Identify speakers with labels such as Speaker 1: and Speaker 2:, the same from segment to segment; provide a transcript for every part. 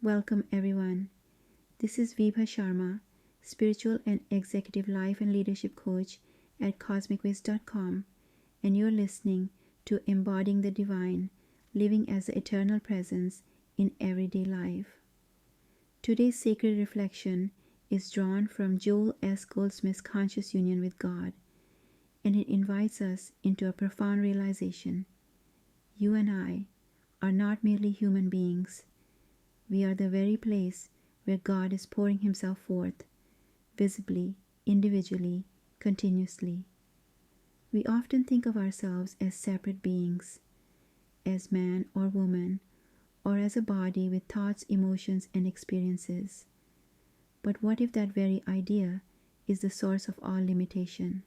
Speaker 1: Welcome everyone. This is Vibha Sharma, spiritual and executive life and leadership coach at cosmicwiz.com, and you're listening to Embodying the Divine, living as the eternal presence in everyday life. Today's sacred reflection is drawn from Joel S. Goldsmith's Conscious Union with God, and it invites us into a profound realization. You and I are not merely human beings. We are the very place where God is pouring Himself forth, visibly, individually, continuously. We often think of ourselves as separate beings, as man or woman, or as a body with thoughts, emotions, and experiences. But what if that very idea is the source of all limitation?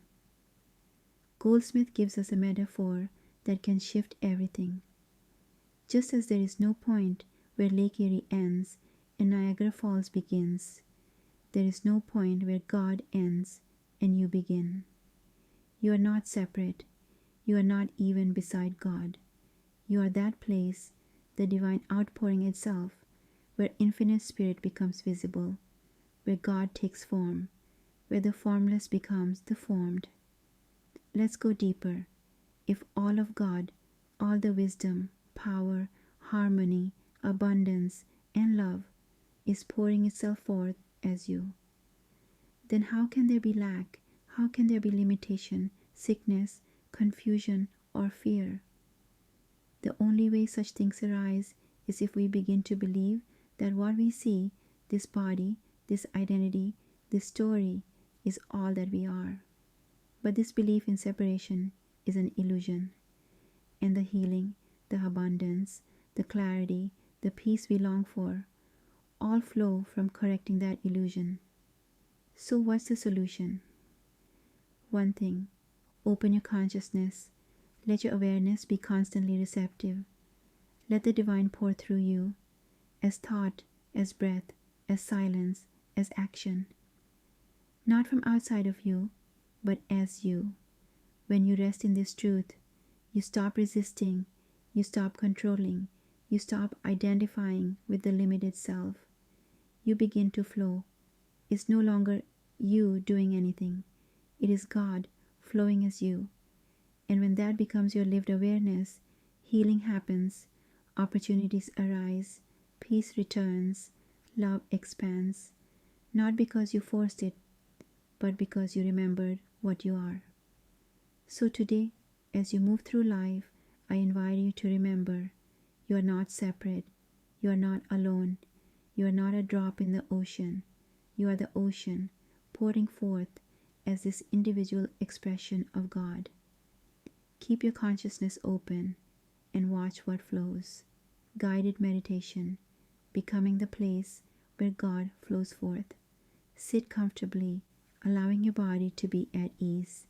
Speaker 1: Goldsmith gives us a metaphor that can shift everything. Just as there is no point where Lake Erie ends and Niagara Falls begins, there is no point where God ends and you begin. You are not separate. You are not even beside God. You are that place, the divine outpouring itself, where infinite spirit becomes visible, where God takes form, where the formless becomes the formed. Let's go deeper. If all of God, all the wisdom, power, harmony, abundance, and love is pouring itself forth as you, then how can there be lack? How can there be limitation, sickness, confusion, or fear? The only way such things arise is if we begin to believe that what we see, this body, this identity, this story, is all that we are. But this belief in separation is an illusion, and the healing, the abundance, the clarity, the peace we long for, all flow from correcting that illusion. So what's the solution? One thing, open your consciousness. Let your awareness be constantly receptive. Let the divine pour through you, as thought, as breath, as silence, as action. Not from outside of you, but as you. When you rest in this truth, you stop resisting, you stop controlling, you stop identifying with the limited self. You begin to flow. It's no longer you doing anything. It is God flowing as you. And when that becomes your lived awareness, healing happens, opportunities arise, peace returns, love expands, not because you forced it, but because you remembered what you are. So today, as you move through life, I invite you to remember, you are not separate, you are not alone, you are not a drop in the ocean, you are the ocean pouring forth as this individual expression of God. Keep your consciousness open and watch what flows. Guided meditation, becoming the place where God flows forth. Sit comfortably, allowing your body to be at ease.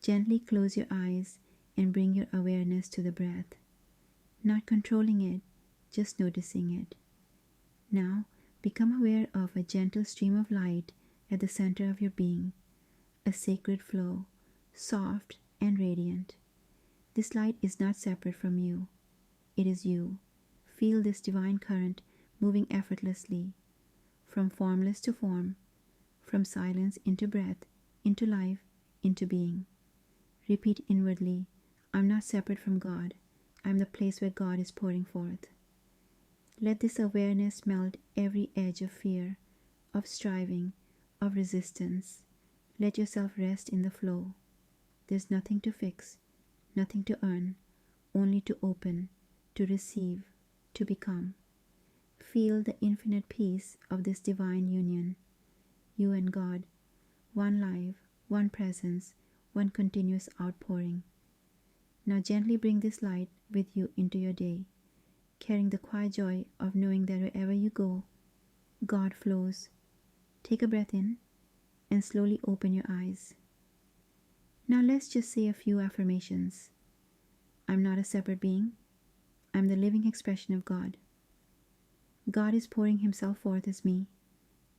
Speaker 1: Gently close your eyes and bring your awareness to the breath. Not controlling it, just noticing it. Now, become aware of a gentle stream of light at the center of your being, a sacred flow, soft and radiant. This light is not separate from you. It is you. Feel this divine current moving effortlessly, from formless to form, from silence into breath, into life, into being. Repeat inwardly, I'm not separate from God. I'm the place where God is pouring forth. Let this awareness melt every edge of fear, of striving, of resistance. Let yourself rest in the flow. There's nothing to fix, nothing to earn, only to open, to receive, to become. Feel the infinite peace of this divine union. You and God, one life, one presence, one continuous outpouring. Now gently bring this light with you into your day, carrying the quiet joy of knowing that wherever you go, God flows. Take a breath in and slowly open your eyes. Now let's just say a few affirmations. I'm not a separate being. I'm the living expression of God. God is pouring Himself forth as me,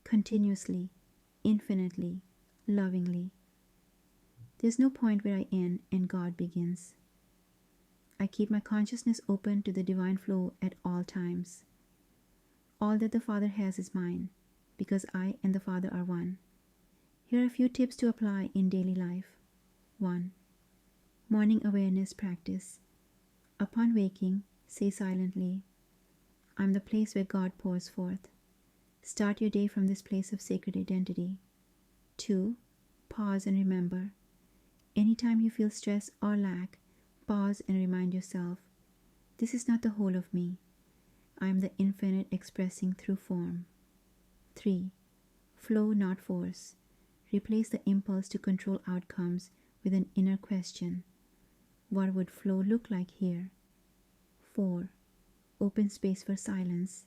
Speaker 1: continuously, infinitely, lovingly. There's no point where I end and God begins. I keep my consciousness open to the divine flow at all times. All that the Father has is mine, because I and the Father are one. Here are a few tips to apply in daily life. 1. Morning awareness practice. Upon waking, say silently, I'm the place where God pours forth. Start your day from this place of sacred identity. 2. Pause and remember. Anytime you feel stress or lack, pause and remind yourself, this is not the whole of me. I am the infinite expressing through form. 3. Flow, not force. Replace the impulse to control outcomes with an inner question. What would flow look like here? 4. Open space for silence.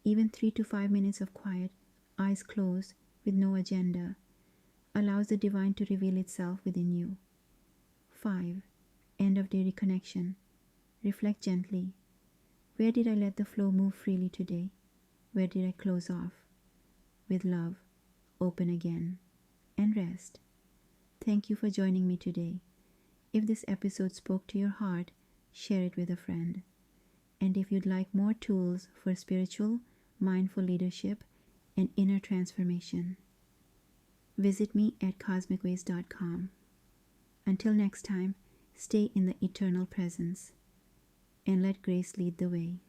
Speaker 1: Even 3 to 5 minutes of quiet, eyes closed, with no agenda, allows the divine to reveal itself within you. 5. End of day reconnection. Reflect gently. Where did I let the flow move freely today? Where did I close off? With love, open again, and rest. Thank you for joining me today. If this episode spoke to your heart, share it with a friend. And if you'd like more tools for spiritual, mindful leadership, and inner transformation, visit me at cosmicways.com. Until next time, stay in the eternal presence and let grace lead the way.